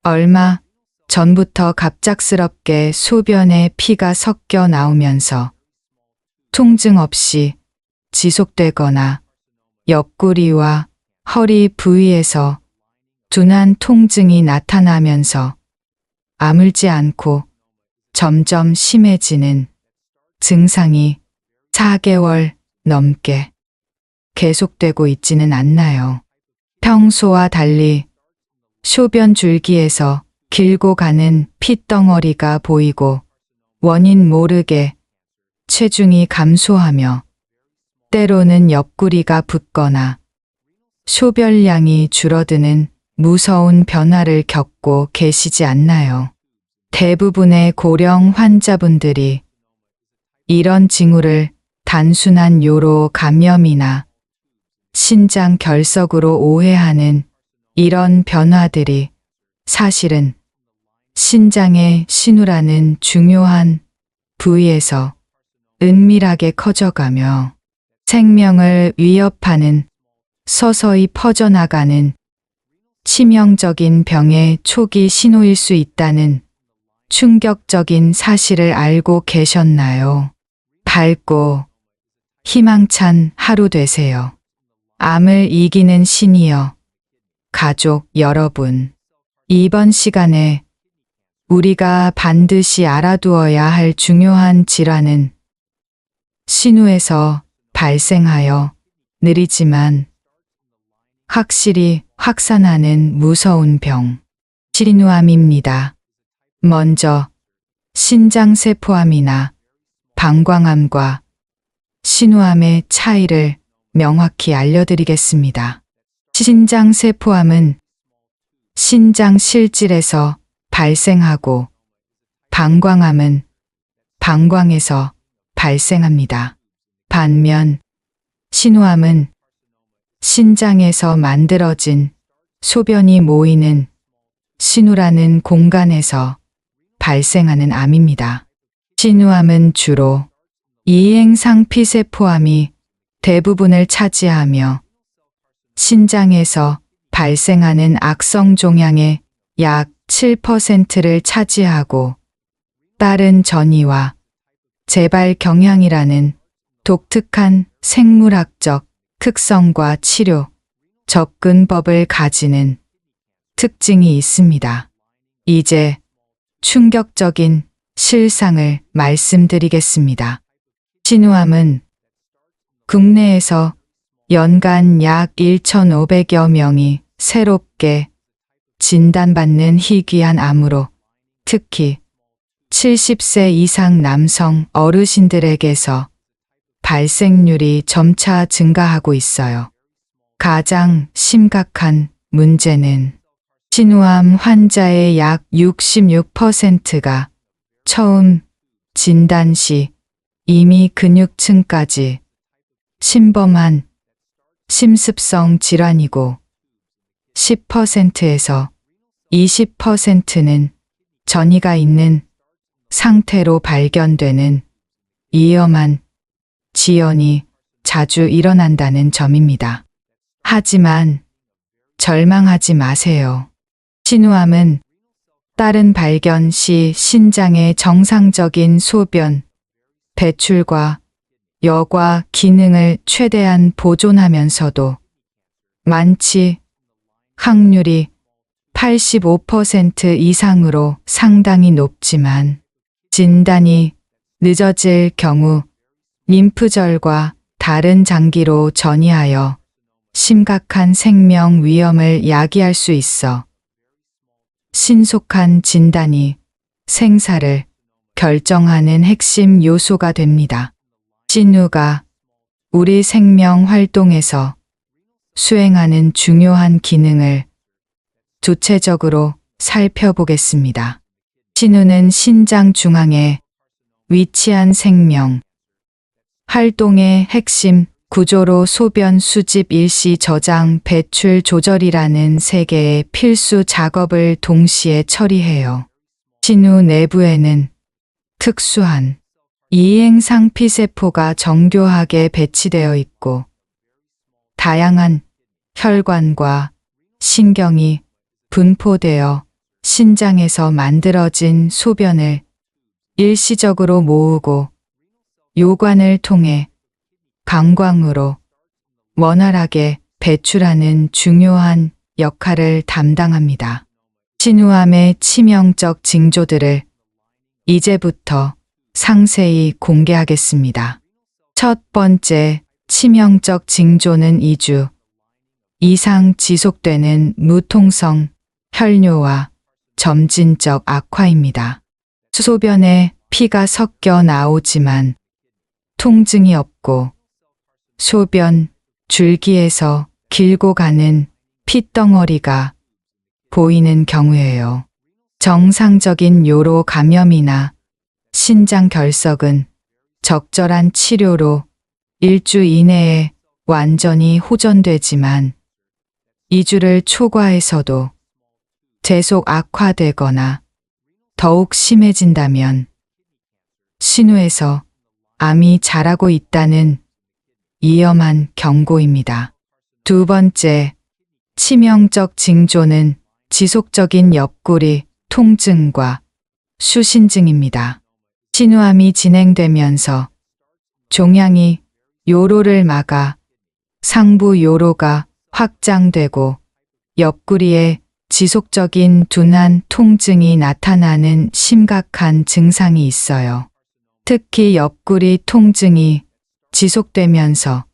얼마 전부터 갑작스럽게 소변에 피가 섞여 나오면서 통증 없이 지속되거나 옆구리와 허리 부위에서 둔한 통증이 나타나면서 아물지 않고 점점 심해지는 증상이 4개월 넘게 계속되고 있지는 않나요? 평소와 달리 소변 줄기에서 길고 가는 핏덩어리가 보이고 원인 모르게 체중이 감소하며 때로는 옆구리가 붓거나 소변량이 줄어드는 무서운 변화를 겪고 계시지 않나요? 대부분의 고령 환자분들이 이런 징후를 단순한 요로 감염이나 신장 결석으로 오해하는 이런 변화들이 사실은 신장의 신우라는 중요한 부위에서 은밀하게 커져가며 생명을 위협하는 서서히 퍼져나가는 치명적인 병의 초기 신호일 수 있다는 충격적인 사실을 알고 계셨나요? 밝고 희망찬 하루 되세요. 암을 이기는 시니어 가족 여러분, 이번 시간에 우리가 반드시 알아두어야 할 중요한 질환은 신우에서 발생하여 느리지만 확실히 확산하는 무서운 병, 신우암입니다. 먼저 신장세포암이나 방광암과 신우암의 차이를 명확히 알려드리겠습니다. 신장세포암은 신장 실질에서 발생하고 방광암은 방광에서 발생합니다. 반면 신우암은 신장에서 만들어진 소변이 모이는 신우라는 공간에서 발생하는 암입니다. 신우암은 주로 이행상피세포암이 대부분을 차지하며 신장에서 발생하는 악성 종양의 약 7%를 차지하고 다른 전이와 재발 경향이라는 독특한 생물학적 특성과 치료, 접근법을 가지는 특징이 있습니다. 이제 충격적인 실상을 말씀드리겠습니다. 신우암은 국내에서 연간 약 1,500여 명이 새롭게 진단받는 희귀한 암으로 특히 70세 이상 남성 어르신들에게서 발생률이 점차 증가하고 있어요. 가장 심각한 문제는 신우암 환자의 약 66%가 처음 진단 시 이미 근육층까지 침범한 심습성 질환이고 10%에서 20%는 전이가 있는 상태로 발견되는 위험한 지연이 자주 일어난다는 점입니다. 하지만 절망하지 마세요. 신우암은 다른 발견 시 신장의 정상적인 소변, 배출과 여과 기능을 최대한 보존하면서도 완치 확률이 85% 이상으로 상당히 높지만 진단이 늦어질 경우 림프절과 다른 장기로 전이하여 심각한 생명 위험을 야기할 수 있어 신속한 진단이 생사를 결정하는 핵심 요소가 됩니다. 신우가 우리 생명 활동에서 수행하는 중요한 기능을 구체적으로 살펴보겠습니다. 신우는 신장 중앙에 위치한 생명 활동의 핵심 구조로 소변 수집 일시 저장 배출 조절이라는 3개의 필수 작업을 동시에 처리해요. 신우 내부에는 특수한 이행상피세포가 정교하게 배치되어 있고 다양한 혈관과 신경이 분포되어 신장에서 만들어진 소변을 일시적으로 모으고 요관을 통해 방광으로 원활하게 배출하는 중요한 역할을 담당합니다. 신우암의 치명적 징조들을 이제부터 상세히 공개하겠습니다. 첫 번째 치명적 징조는 2주 이상 지속되는 무통성 혈뇨와 점진적 악화입니다. 소변에 피가 섞여 나오지만 통증이 없고 소변 줄기에서 길고 가는 핏덩어리가 보이는 경우예요. 정상적인 요로 감염이나 신장 결석은 적절한 치료로 1주 이내에 완전히 호전되지만 2주를 초과해서도 계속 악화되거나 더욱 심해진다면 신우에서 암이 자라고 있다는 위험한 경고입니다. 두 번째, 치명적 징조는 지속적인 옆구리 통증과 수신증입니다. 신우암이 진행되면서 종양이 요로를 막아 상부 요로가 확장되고 옆구리에 지속적인 둔한 통증이 나타나는 심각한 증상이 있어요. 특히 옆구리 통증이 지속되면서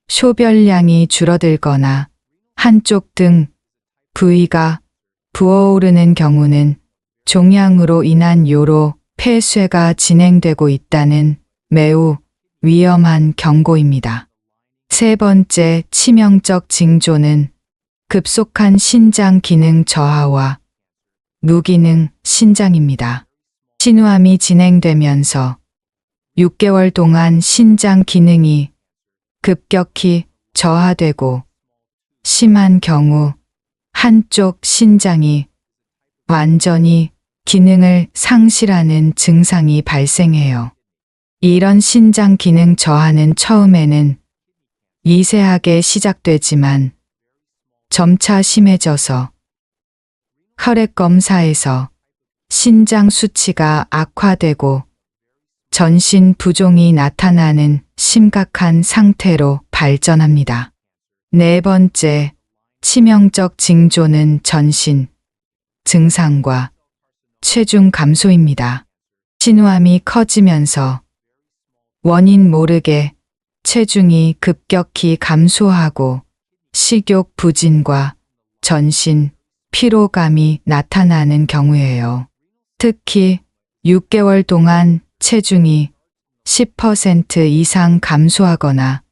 소변량이 줄어들거나 한쪽 등 부위가 부어오르는 경우는 종양으로 인한 요로 폐쇄가 진행되고 있다는 매우 위험한 경고입니다. 세 번째 치명적 징조는 급속한 신장 기능 저하와 무기능 신장입니다. 신우암이 진행되면서 6개월 동안 신장 기능이 급격히 저하되고 심한 경우 한쪽 신장이 완전히 기능을 상실하는 증상이 발생해요. 이런 신장 기능 저하는 처음에는 미세하게 시작되지만 점차 심해져서 혈액 검사에서 신장 수치가 악화되고 전신 부종이 나타나는 심각한 상태로 발전합니다. 네 번째, 치명적 징조는 전신 증상과 체중 감소입니다. 신우암이 커지면서 원인 모르게 체중이 급격히 감소하고 식욕 부진과 전신 피로감이 나타나는 경우예요. 특히 6개월 동안 체중이 10% 이상 감소하거나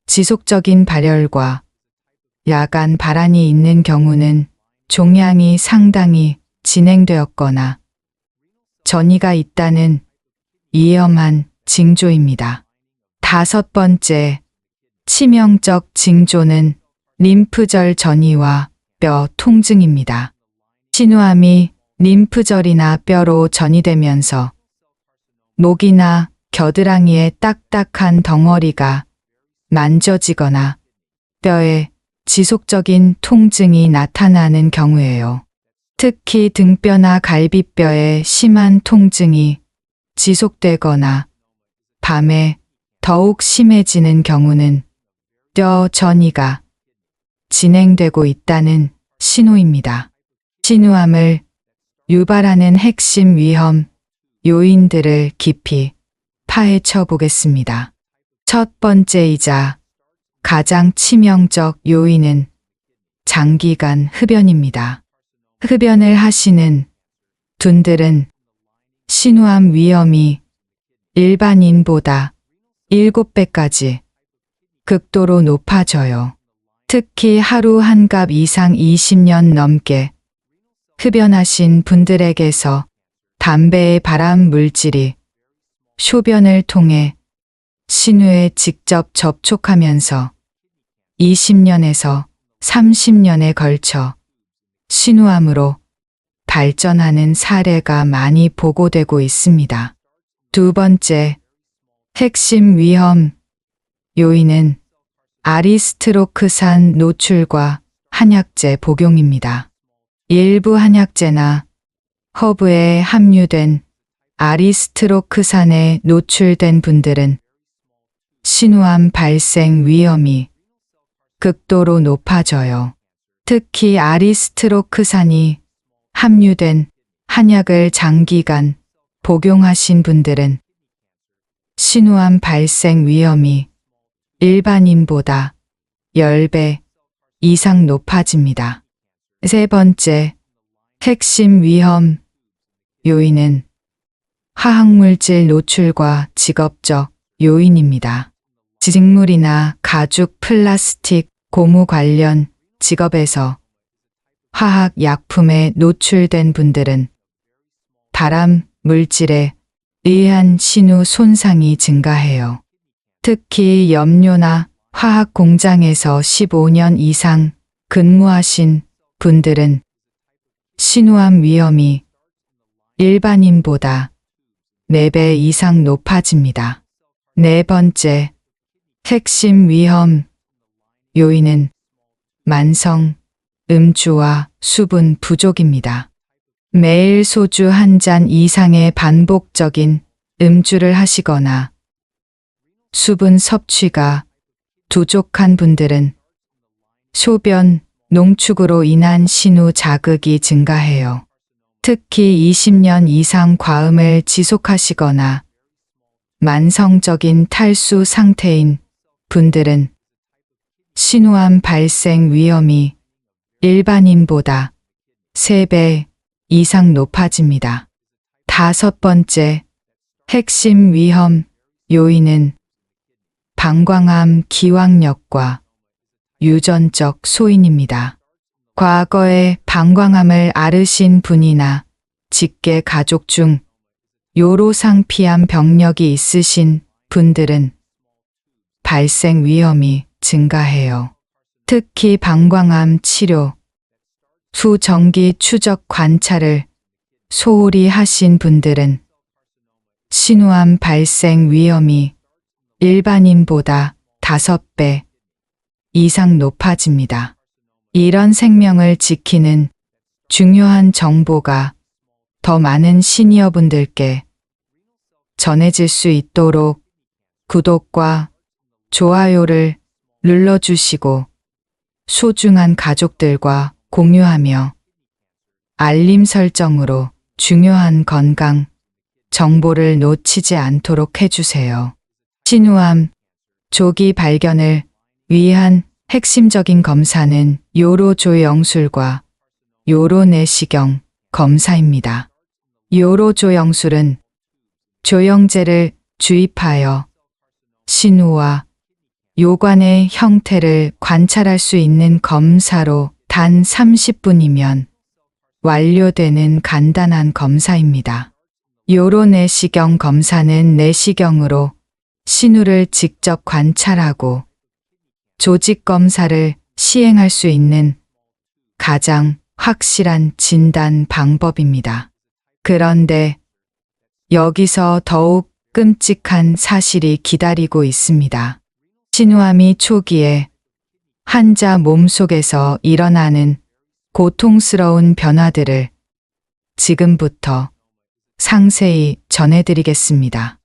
지속적인 발열과 야간 발한이 있는 경우는 종양이 상당히 진행되었거나 전이가 있다는 위험한 징조입니다. 다섯 번째, 치명적 징조는 림프절 전이와 뼈 통증입니다. 신우암이 림프절이나 뼈로 전이되면서 목이나 겨드랑이에 딱딱한 덩어리가 만져지거나 뼈에 지속적인 통증이 나타나는 경우예요. 특히 등뼈나 갈비뼈에 심한 통증이 지속되거나 밤에 더욱 심해지는 경우는 뼈 전이가 진행되고 있다는 신호입니다. 신우암을 유발하는 핵심 위험 요인들을 깊이 파헤쳐 보겠습니다. 첫 번째이자 가장 치명적 요인은 장기간 흡연입니다. 흡연을 하시는 분들은 신우암 위험이 일반인보다 7배까지 극도로 높아져요. 특히 하루 한 갑 이상 20년 넘게 흡연하신 분들에게서 담배의 발암 물질이 소변을 통해 신우에 직접 접촉하면서 20년에서 30년에 걸쳐 신우암으로 발전하는 사례가 많이 보고되고 있습니다. 두 번째, 핵심 위험 요인은 아리스트로크산 노출과 한약재 복용입니다. 일부 한약재나 허브에 함유된 아리스트로크산에 노출된 분들은 신우암 발생 위험이 극도로 높아져요. 특히 아리스트로크산이 함유된 한약을 장기간 복용하신 분들은 신우암 발생 위험이 일반인보다 10배 이상 높아집니다. 세 번째, 핵심 위험 요인은 화학물질 노출과 직업적 요인입니다. 직물이나 가죽, 플라스틱, 고무 관련 직업에서 화학 약품에 노출된 분들은 발암 물질에 의한 신우 손상이 증가해요. 특히 염료나 화학 공장에서 15년 이상 근무하신 분들은 신우암 위험이 일반인보다 4배 이상 높아집니다. 네 번째, 핵심 위험 요인은 만성 음주와 수분 부족입니다. 매일 소주 한 잔 이상의 반복적인 음주를 하시거나 수분 섭취가 부족한 분들은 소변 농축으로 인한 신우 자극이 증가해요. 특히 20년 이상 과음을 지속하시거나 만성적인 탈수 상태인 분들은 신우암 발생 위험이 일반인보다 3배 이상 높아집니다. 다섯 번째, 핵심 위험 요인은 방광암 기왕력과 유전적 소인입니다. 과거에 방광암을 앓으신 분이나 직계 가족 중 요로상피암 병력이 있으신 분들은 발생 위험이 증가해요. 특히 방광암 치료 후 정기 추적 관찰을 소홀히 하신 분들은 신우암 발생 위험이 일반인보다 5배 이상 높아집니다. 이런 생명을 지키는 중요한 정보가 더 많은 시니어분들께 전해질 수 있도록 구독과 좋아요를 눌러주시고 소중한 가족들과 공유하며 알림 설정으로 중요한 건강 정보를 놓치지 않도록 해주세요. 신우암 조기 발견을 위한 핵심적인 검사는 요로조영술과 요로내시경 검사입니다. 요로조영술은 조영제를 주입하여 신우와 요관의 형태를 관찰할 수 있는 검사로 단 30분이면 완료되는 간단한 검사입니다. 요로내시경 검사는 내시경으로 신우를 직접 관찰하고 조직 검사를 시행할 수 있는 가장 확실한 진단 방법입니다. 그런데 여기서 더욱 끔찍한 사실이 기다리고 있습니다. 신우암이 초기에 환자 몸속에서 일어나는 고통스러운 변화들을 지금부터 상세히 전해드리겠습니다.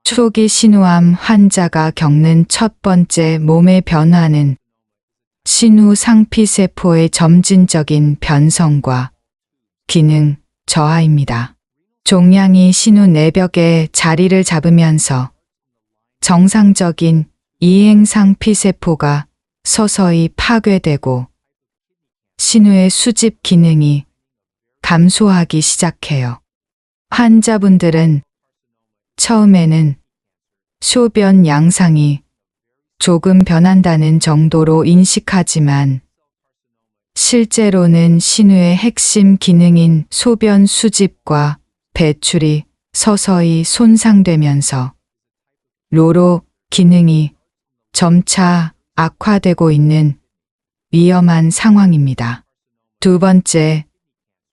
초기 신우암 환자가 겪는 첫 번째 몸의 변화는 신우 상피세포의 점진적인 변성과 기능 저하입니다. 종양이 신우 내벽에 자리를 잡으면서 정상적인 이행상피세포가 서서히 파괴되고 신우의 수집 기능이 감소하기 시작해요. 환자분들은 처음에는 소변 양상이 조금 변한다는 정도로 인식하지만 실제로는 신우의 핵심 기능인 소변 수집과 배출이 서서히 손상되면서 로로 기능이 점차 악화되고 있는 위험한 상황입니다. 두 번째,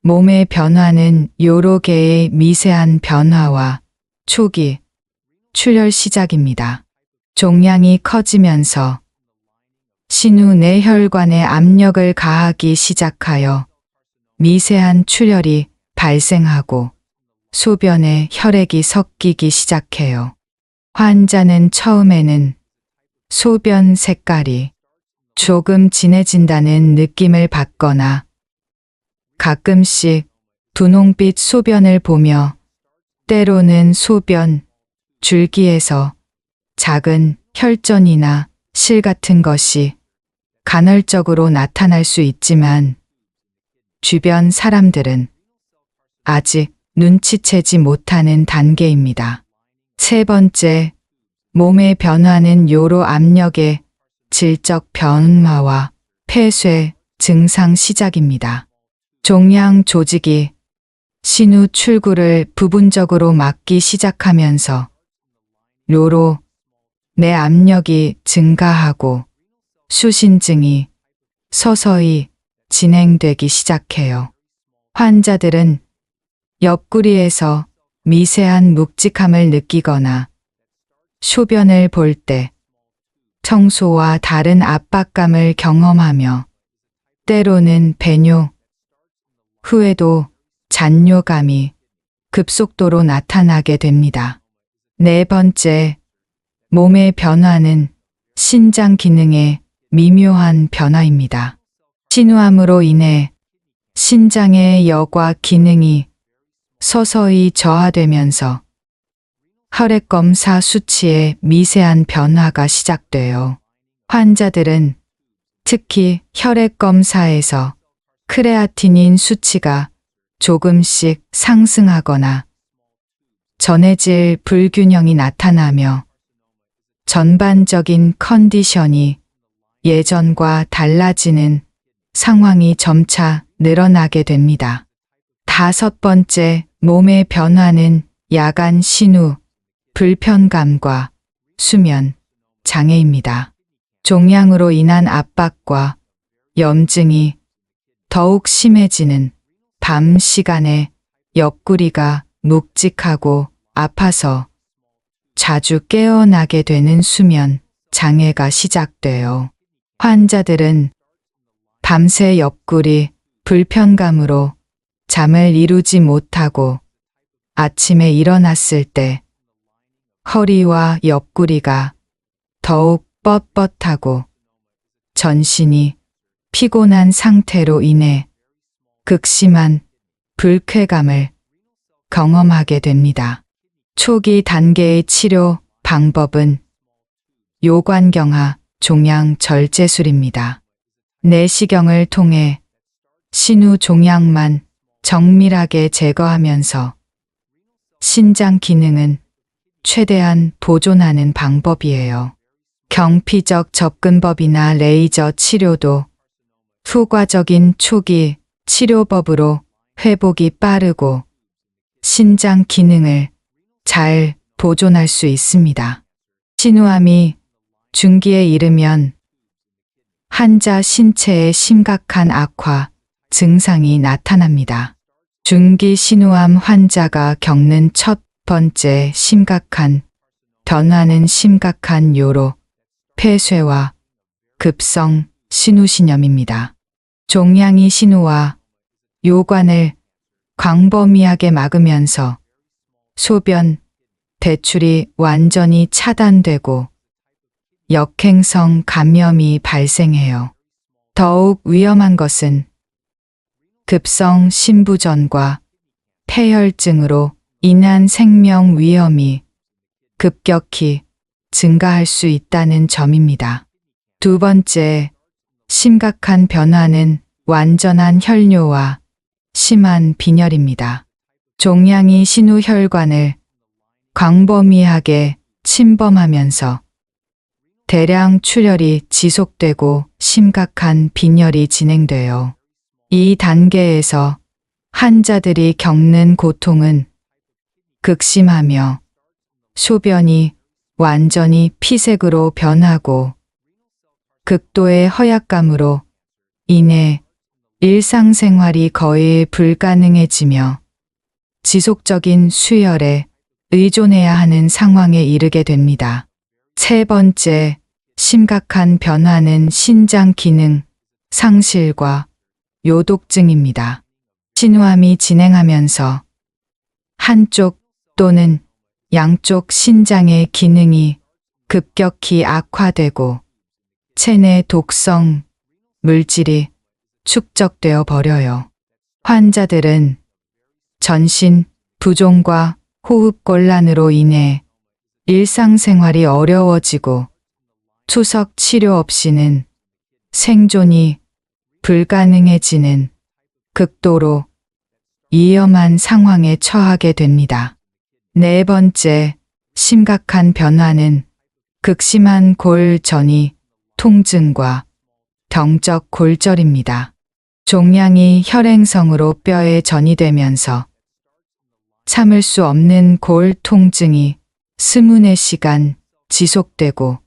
몸의 변화는 여러 개의 미세한 변화와 초기 출혈 시작입니다. 종양이 커지면서 신우 내혈관에 압력을 가하기 시작하여 미세한 출혈이 발생하고 소변에 혈액이 섞이기 시작해요. 환자는 처음에는 소변 색깔이 조금 진해진다는 느낌을 받거나 가끔씩 분홍빛 소변을 보며 때로는 소변 줄기에서 작은 혈전이나 실 같은 것이 간헐적으로 나타날 수 있지만 주변 사람들은 아직 눈치채지 못하는 단계입니다. 세 번째, 몸의 변화는 요로 압력의 질적 변화와 폐쇄 증상 시작입니다. 종양 조직이 신우 출구를 부분적으로 막기 시작하면서 요로 내 압력이 증가하고 수신증이 서서히 진행되기 시작해요. 환자들은 옆구리에서 미세한 묵직함을 느끼거나 소변을 볼 때 청소와 다른 압박감을 경험하며 때로는 배뇨 후에도 잔뇨감이 급속도로 나타나게 됩니다. 네 번째, 몸의 변화는 신장 기능의 미묘한 변화입니다. 신우암으로 인해 신장의 여과 기능이 서서히 저하되면서 혈액 검사 수치에 미세한 변화가 시작돼요. 환자들은 특히 혈액 검사에서 크레아티닌 수치가 조금씩 상승하거나 전해질 불균형이 나타나며 전반적인 컨디션이 예전과 달라지는 상황이 점차 늘어나게 됩니다. 다섯 번째, 몸의 변화는 야간 신우, 불편감과 수면 장애입니다. 종양으로 인한 압박과 염증이 더욱 심해지는 밤 시간에 옆구리가 묵직하고 아파서 자주 깨어나게 되는 수면 장애가 시작돼요. 환자들은 밤새 옆구리 불편감으로 잠을 이루지 못하고 아침에 일어났을 때 허리와 옆구리가 더욱 뻣뻣하고 전신이 피곤한 상태로 인해 극심한 불쾌감을 경험하게 됩니다. 초기 단계의 치료 방법은 요관경화 종양 절제술입니다. 내시경을 통해 신우 종양만 정밀하게 제거하면서 신장 기능은 최대한 보존하는 방법이에요. 경피적 접근법이나 레이저 치료도 후과적인 초기 치료법으로 회복이 빠르고 신장 기능을 잘 보존할 수 있습니다. 신우암이 중기에 이르면 환자 신체에 심각한 악화 증상이 나타납니다. 중기 신우암 환자가 겪는 첫 번째 심각한 변화는 심각한 요로 폐쇄와 급성 신우신염입니다. 종양이 신우와 요관을 광범위하게 막으면서 소변 배출이 완전히 차단되고 역행성 감염이 발생해요. 더욱 위험한 것은 급성 신부전과 폐혈증으로 인한 생명 위험이 급격히 증가할 수 있다는 점입니다. 두 번째, 심각한 변화는 완전한 혈뇨와 심한 빈혈입니다. 종양이 신우혈관을 광범위하게 침범하면서 대량 출혈이 지속되고 심각한 빈혈이 진행돼요. 이 단계에서 환자들이 겪는 고통은 극심하며 소변이 완전히 피색으로 변하고 극도의 허약감으로 인해 일상생활이 거의 불가능해지며 지속적인 수혈에 의존해야 하는 상황에 이르게 됩니다. 세 번째, 심각한 변화는 신장 기능 상실과 요독증입니다. 신우암이 진행하면서 한쪽 또는 양쪽 신장의 기능이 급격히 악화되고 체내 독성 물질이 축적되어 버려요. 환자들은 전신 부종과 호흡곤란으로 인해 일상생활이 어려워지고 투석 치료 없이는 생존이 불가능해지는 극도로 위험한 상황에 처하게 됩니다. 네 번째, 심각한 변화는 극심한 골전이 통증과 병적 골절입니다. 종양이 혈행성으로 뼈에 전이되면서 참을 수 없는 골 통증이 수문의 시간 지속되고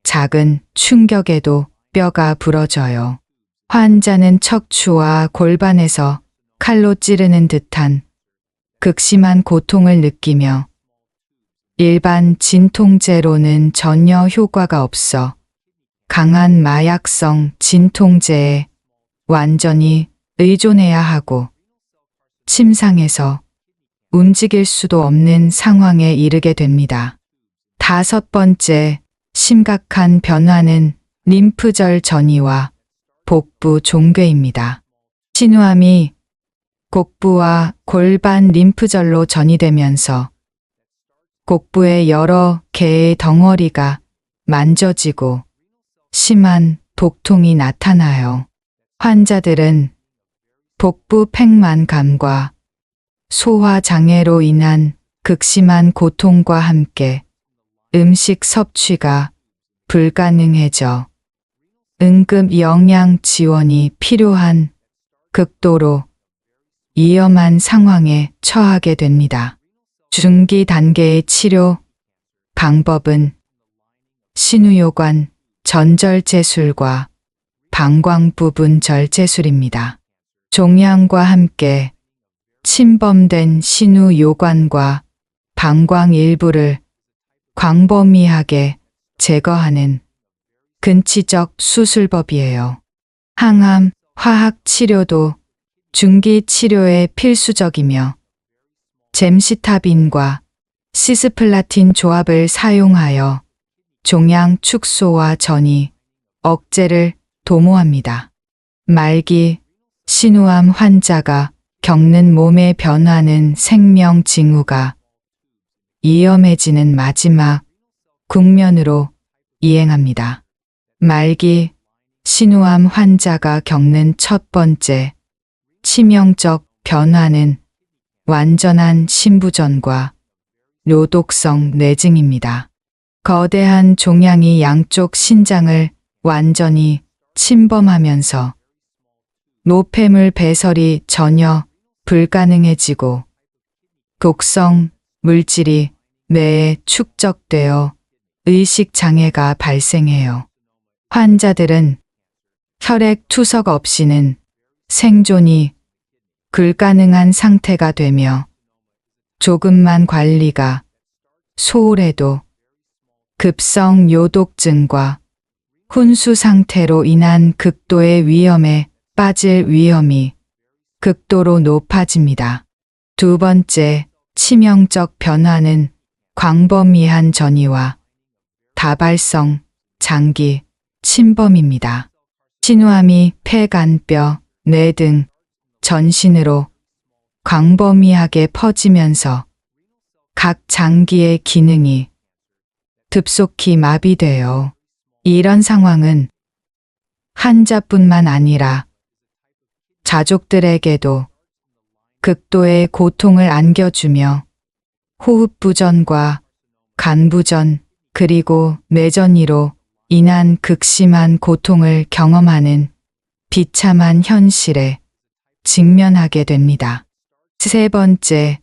작은 충격에도 뼈가 부러져요. 환자는 척추와 골반에서 칼로 찌르는 듯한 극심한 고통을 느끼며 일반 진통제로는 전혀 효과가 없어 강한 마약성 진통제에 완전히 의존해야 하고 침상에서 움직일 수도 없는 상황에 이르게 됩니다. 다섯 번째, 심각한 변화는 림프절 전이와 복부 종괴입니다. 신우암이 곡부와 골반 림프절로 전이되면서 곡부의 여러 개의 덩어리가 만져지고 심한 복통이 나타나요. 환자들은 복부 팽만감과 소화 장애로 인한 극심한 고통과 함께 음식 섭취가 불가능해져 응급 영양 지원이 필요한 극도로 위험한 상황에 처하게 됩니다. 중기 단계의 치료 방법은 신우요관 전절제술과 방광 부분 절제술입니다. 종양과 함께 침범된 신우요관과 방광 일부를 광범위하게 제거하는 근치적 수술법이에요. 항암, 화학 치료도 중기 치료에 필수적이며 젬시타빈과 시스플라틴 조합을 사용하여 종양 축소와 전이 억제를 도모합니다. 말기 신우암 환자가 겪는 몸의 변화는 생명 징후가 위험해지는 마지막 국면으로 이행합니다. 말기 신우암 환자가 겪는 첫 번째 치명적 변화는 완전한 심부전과 요독성 뇌증입니다. 거대한 종양이 양쪽 신장을 완전히 침범하면서 노폐물 배설이 전혀 불가능해지고 독성 물질이 뇌에 축적되어 의식 장애가 발생해요. 환자들은 혈액 투석 없이는 생존이 불가능한 상태가 되며 조금만 관리가 소홀해도 급성 요독증과 혼수 상태로 인한 극도의 위험에 빠질 위험이 극도로 높아집니다. 두 번째, 치명적 변화는 광범위한 전이와 다발성 장기 침범입니다. 신우암이 폐, 간, 뼈, 뇌 등 전신으로 광범위하게 퍼지면서 각 장기의 기능이 급속히 마비되어 이런 상황은 환자뿐만 아니라 가족들에게도 극도의 고통을 안겨주며 호흡부전과 간부전 그리고 뇌전이로 인한 극심한 고통을 경험하는 비참한 현실에 직면하게 됩니다. 세 번째,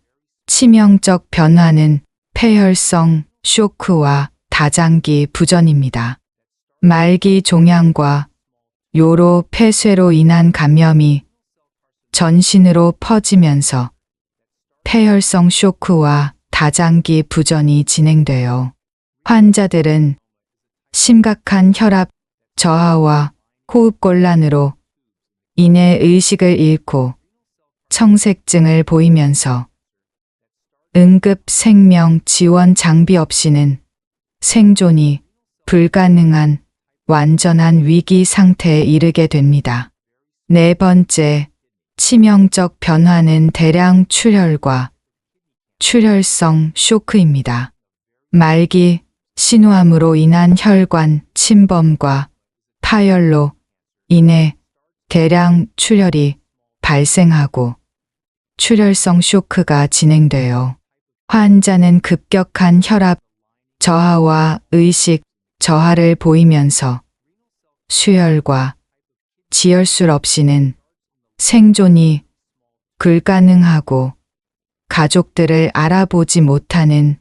치명적 변화는 폐혈성 쇼크와 다장기 부전입니다. 말기 종양과 요로 폐쇄로 인한 감염이 전신으로 퍼지면서 폐혈성 쇼크와 다장기 부전이 진행되어 환자들은 심각한 혈압 저하와 호흡곤란으로 인해 의식을 잃고 청색증을 보이면서 응급 생명 지원 장비 없이는 생존이 불가능한 완전한 위기 상태에 이르게 됩니다. 네 번째, 치명적 변화는 대량 출혈과 출혈성 쇼크입니다. 말기 신우암으로 인한 혈관 침범과 파열로 인해 대량 출혈이 발생하고 출혈성 쇼크가 진행되어 환자는 급격한 혈압 저하와 의식 저하를 보이면서 수혈과 지혈술 없이는 생존이 불가능하고 가족들을 알아보지 못하는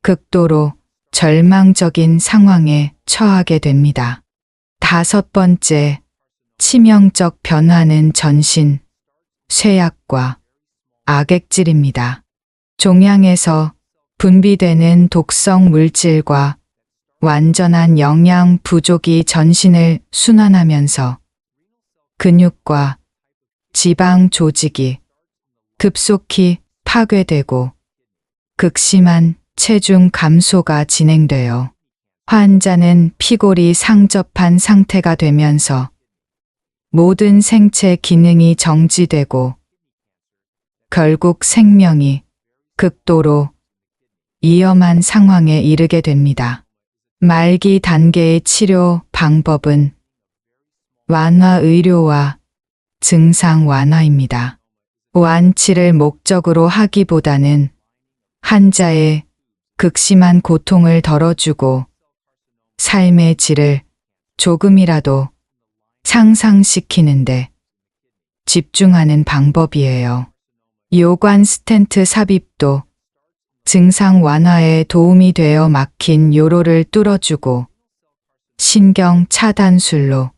극도로 절망적인 상황에 처하게 됩니다. 다섯 번째, 치명적 변화는 전신 쇠약과 악액질입니다. 종양에서 분비되는 독성 물질과 완전한 영양 부족이 전신을 순환하면서 근육과 지방 조직이 급속히 파괴되고 극심한 체중 감소가 진행되어 환자는 피골이 상접한 상태가 되면서 모든 생체 기능이 정지되고 결국 생명이 극도로 위험한 상황에 이르게 됩니다. 말기 단계의 치료 방법은 완화 의료와 증상 완화입니다. 완치를 목적으로 하기보다는 환자의 극심한 고통을 덜어주고 삶의 질을 조금이라도 상상시키는데 집중하는 방법이에요. 요관 스텐트 삽입도 증상 완화에 도움이 되어 막힌 요로를 뚫어주고 신경 차단술로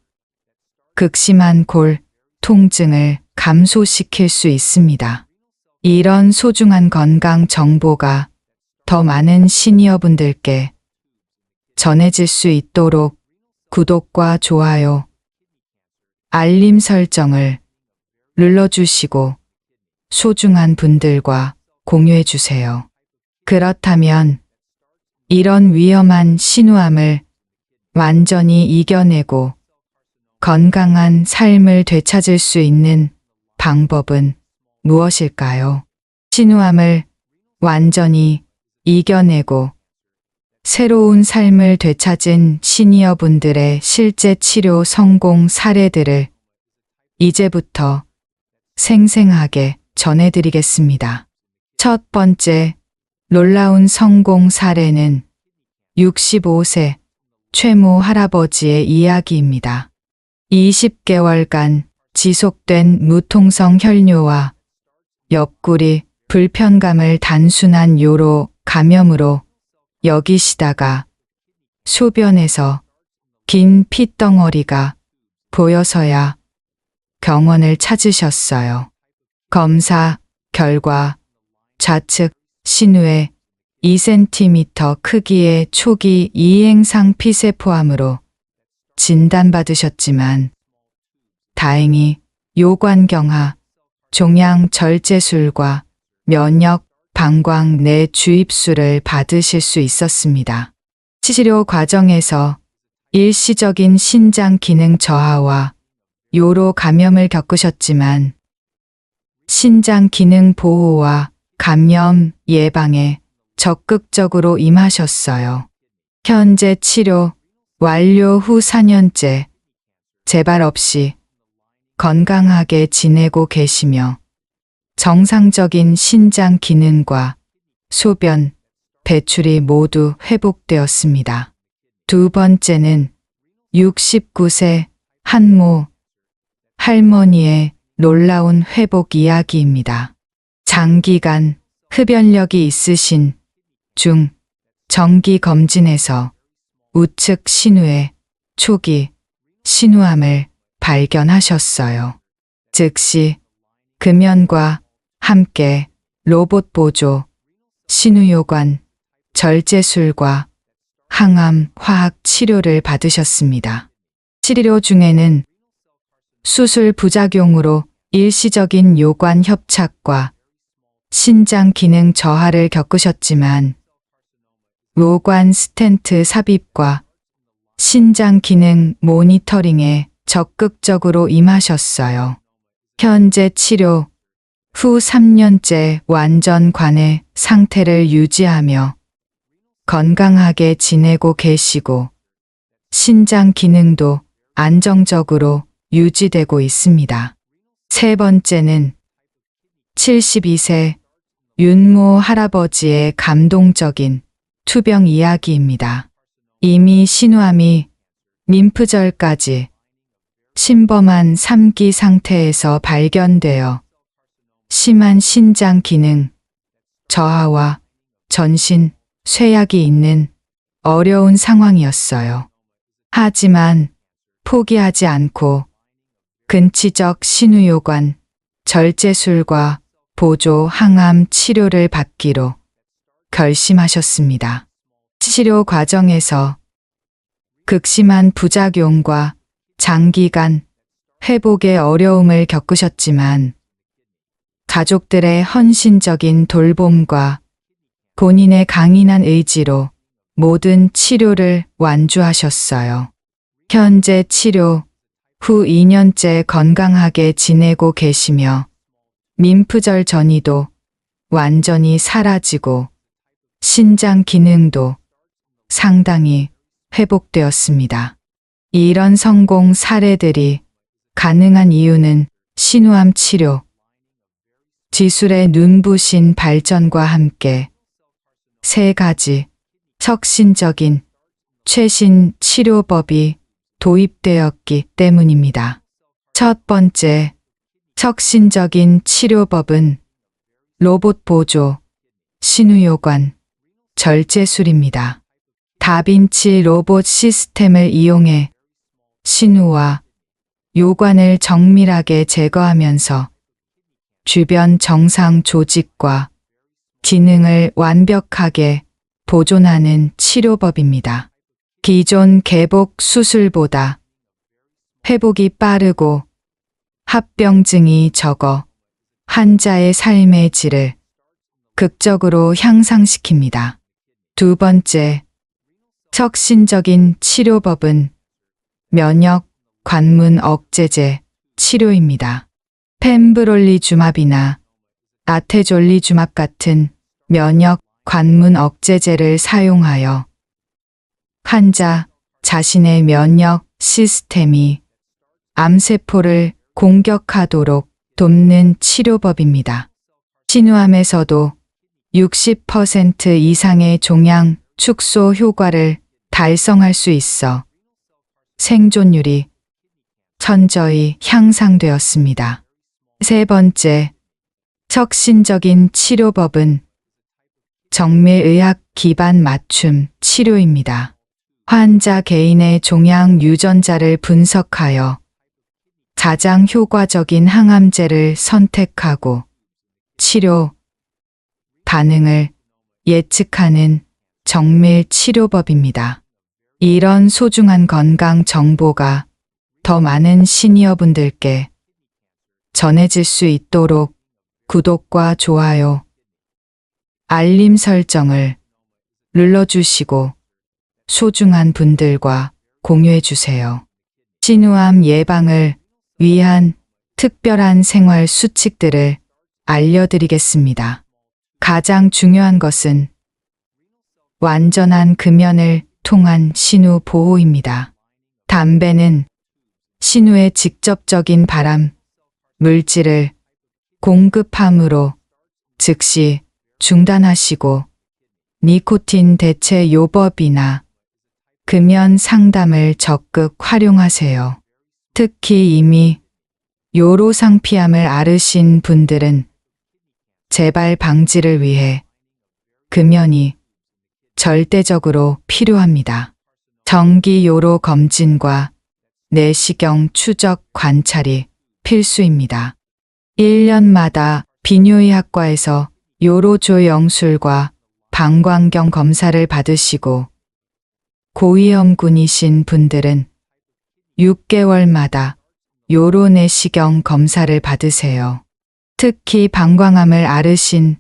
극심한 골 통증을 감소시킬 수 있습니다. 이런 소중한 건강 정보가 더 많은 시니어분들께 전해질 수 있도록 구독과 좋아요, 알림 설정을 눌러주시고 소중한 분들과 공유해 주세요. 그렇다면 이런 위험한 신우암을 완전히 이겨내고 건강한 삶을 되찾을 수 있는 방법은 무엇일까요? 신우암을 완전히 이겨내고 새로운 삶을 되찾은 시니어분들의 실제 치료 성공 사례들을 이제부터 생생하게 전해드리겠습니다. 첫 번째, 놀라운 성공 사례는 65세 최모 할아버지의 이야기입니다. 20개월간 지속된 무통성 혈뇨와 옆구리 불편감을 단순한 요로 감염으로 여기시다가 소변에서 긴 핏덩어리가 보여서야 병원을 찾으셨어요. 검사 결과 좌측 신우에 2cm 크기의 초기 이행상 피세포암으로 진단받으셨지만 다행히 요관경화, 종양 절제술과 면역 방광 내 주입술을 받으실 수 있었습니다. 치료 과정에서 일시적인 신장 기능 저하와 요로 감염을 겪으셨지만 신장 기능 보호와 감염 예방에 적극적으로 임하셨어요. 현재 치료 완료 후 4년째 재발 없이 건강하게 지내고 계시며 정상적인 신장 기능과 소변, 배출이 모두 회복되었습니다. 두 번째는 69세 한모 할머니의 놀라운 회복 이야기입니다. 장기간 흡연력이 있으신 중 정기 검진에서 우측 신우의 초기 신우암을 발견하셨어요. 즉시 금연과 함께 로봇 보조, 신우요관, 절제술과 항암 화학 치료를 받으셨습니다. 치료 중에는 수술 부작용으로 일시적인 요관 협착과 신장 기능 저하를 겪으셨지만 요관 스텐트 삽입과 신장 기능 모니터링에 적극적으로 임하셨어요. 현재 치료 후 3년째 완전 관해 상태를 유지하며 건강하게 지내고 계시고 신장 기능도 안정적으로 유지되고 있습니다. 세 번째는 72세 윤모 할아버지의 감동적인 투병 이야기입니다. 이미 신우암이 림프절까지 침범한 3기 상태에서 발견되어 심한 신장 기능 저하와 전신 쇠약이 있는 어려운 상황이었어요. 하지만 포기하지 않고 근치적 신우요관 절제술과 보조 항암 치료를 받기로 결심하셨습니다. 치료 과정에서 극심한 부작용과 장기간 회복의 어려움을 겪으셨지만 가족들의 헌신적인 돌봄과 본인의 강인한 의지로 모든 치료를 완주하셨어요. 현재 치료 후 2년째 건강하게 지내고 계시며 림프절 전이도 완전히 사라지고 신장 기능도 상당히 회복되었습니다. 이런 성공 사례들이 가능한 이유는 신우암 치료, 기술의 눈부신 발전과 함께 세 가지 혁신적인 최신 치료법이 도입되었기 때문입니다. 첫 번째, 혁신적인 치료법은 로봇 보조, 신우요관, 절제술입니다. 다빈치 로봇 시스템을 이용해 신우와 요관을 정밀하게 제거하면서 주변 정상 조직과 기능을 완벽하게 보존하는 치료법입니다. 기존 개복 수술보다 회복이 빠르고 합병증이 적어 환자의 삶의 질을 극적으로 향상시킵니다. 두 번째, 혁신적인 치료법은 면역 관문 억제제 치료입니다. 펜브롤리주맙이나 아테졸리주맙 같은 면역 관문 억제제를 사용하여 환자 자신의 면역 시스템이 암세포를 공격하도록 돕는 치료법입니다. 신우암에서도 60% 이상의 종양 축소 효과를 달성할 수 있어 생존율이 천저히 향상되었습니다. 세 번째, 혁신적인 치료법은 정밀의학 기반 맞춤 치료입니다. 환자 개인의 종양 유전자를 분석하여 가장 효과적인 항암제를 선택하고 치료 반응을 예측하는 정밀 치료법입니다. 이런 소중한 건강 정보가 더 많은 시니어분들께 전해질 수 있도록 구독과 좋아요, 알림 설정을 눌러주시고 소중한 분들과 공유해주세요. 신우암 예방을 위한 특별한 생활 수칙들을 알려드리겠습니다. 가장 중요한 것은 완전한 금연을 통한 신우 보호입니다. 담배는 신우의 직접적인 발암 물질을 공급함으로 즉시 중단하시고 니코틴 대체 요법이나 금연 상담을 적극 활용하세요. 특히 이미 요로상피암을 앓으신 분들은 재발 방지를 위해 금연이 절대적으로 필요합니다. 정기 요로 검진과 내시경 추적 관찰이 필수입니다. 1년마다 비뇨의학과에서 요로조 영술과 방광경 검사를 받으시고 고위험군이신 분들은 6개월마다 요로 내시경 검사를 받으세요. 특히 방광암을 앓으신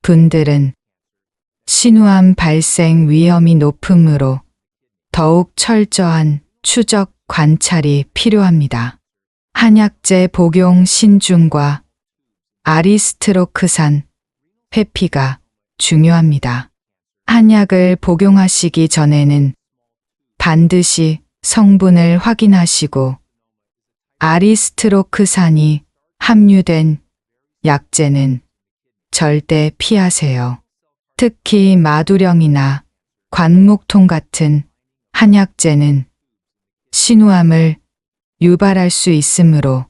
분들은 신우암 발생 위험이 높으므로 더욱 철저한 추적 관찰이 필요합니다. 한약재 복용 신중과 아리스트로크산, 회피가 중요합니다. 한약을 복용하시기 전에는 반드시 성분을 확인하시고 아리스트로크산이 함유된 약재는 절대 피하세요. 특히 마두령이나 관목통 같은 한약재는 신우암을 유발할 수 있으므로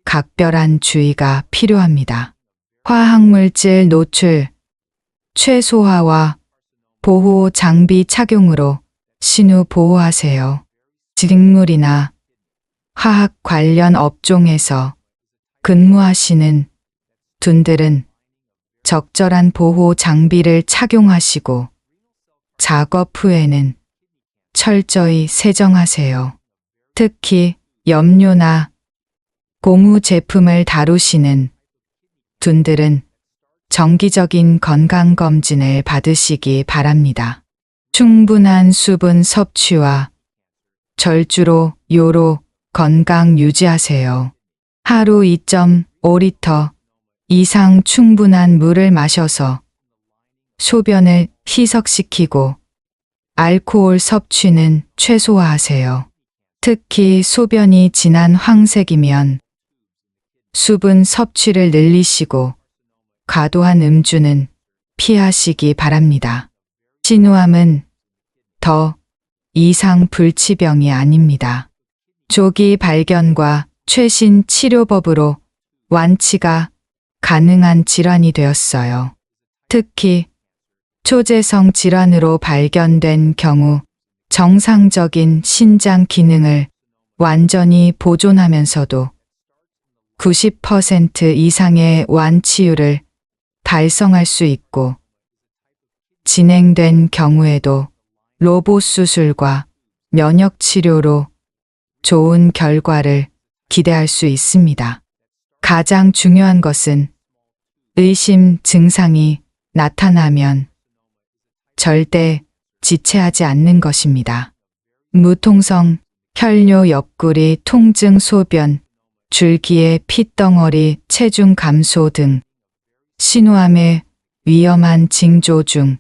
각별한 주의가 필요합니다. 화학물질 노출 최소화와 보호 장비 착용으로 신우 보호하세요. 직물이나 화학 관련 업종에서 근무하시는 분들은 적절한 보호 장비를 착용하시고 작업 후에는 철저히 세정하세요. 특히 염료나 고무 제품을 다루시는 분들은 정기적인 건강검진을 받으시기 바랍니다. 충분한 수분 섭취와 절주로 요로 건강 유지하세요. 하루 2.5리터 이상 충분한 물을 마셔서 소변을 희석시키고 알코올 섭취는 최소화하세요. 특히 소변이 진한 황색이면 수분 섭취를 늘리시고 과도한 음주는 피하시기 바랍니다. 신우암은 더 이상 불치병이 아닙니다. 조기 발견과 최신 치료법으로 완치가 가능한 질환이 되었어요. 특히 초재성 질환으로 발견된 경우 정상적인 신장 기능을 완전히 보존하면서도 90% 이상의 완치율을 달성할 수 있고 진행된 경우에도 로봇 수술과 면역 치료로 좋은 결과를 기대할 수 있습니다. 가장 중요한 것은 의심 증상이 나타나면 절대 지체하지 않는 것입니다. 무통성, 혈뇨 옆구리 통증, 소변, 줄기의 핏덩어리, 체중 감소 등 신우암의 위험한 징조 중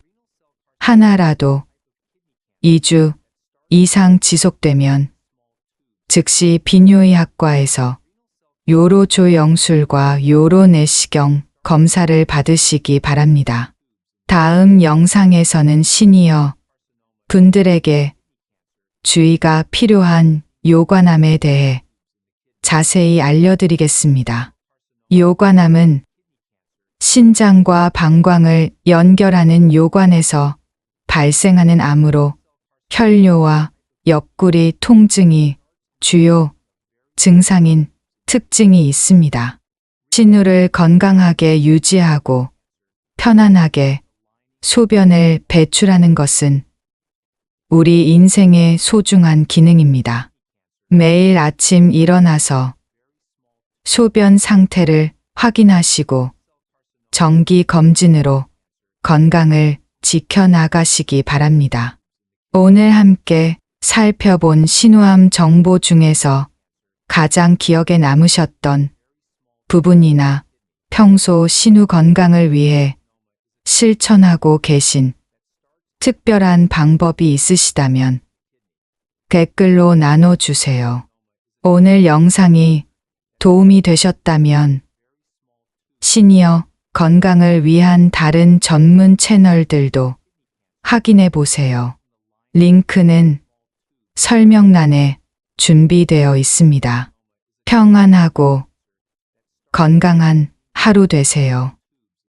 하나라도 2주 이상 지속되면 즉시 비뇨의학과에서 요로조영술과 요로내시경 검사를 받으시기 바랍니다. 다음 영상에서는 시니어 분들에게 주의가 필요한 요관암에 대해 자세히 알려드리겠습니다. 요관암은 신장과 방광을 연결하는 요관에서 발생하는 암으로 혈뇨와 옆구리 통증이 주요 증상인 특징이 있습니다. 신우를 건강하게 유지하고 편안하게 소변을 배출하는 것은 우리 인생의 소중한 기능입니다. 매일 아침 일어나서 소변 상태를 확인하시고 정기 검진으로 건강을 지켜나가시기 바랍니다. 오늘 함께 살펴본 신우암 정보 중에서 가장 기억에 남으셨던 부분이나 평소 신우 건강을 위해 실천하고 계신 특별한 방법이 있으시다면 댓글로 나눠주세요. 오늘 영상이 도움이 되셨다면 시니어 건강을 위한 다른 전문 채널들도 확인해 보세요. 링크는 설명란에 준비되어 있습니다. 평안하고 건강한 하루 되세요.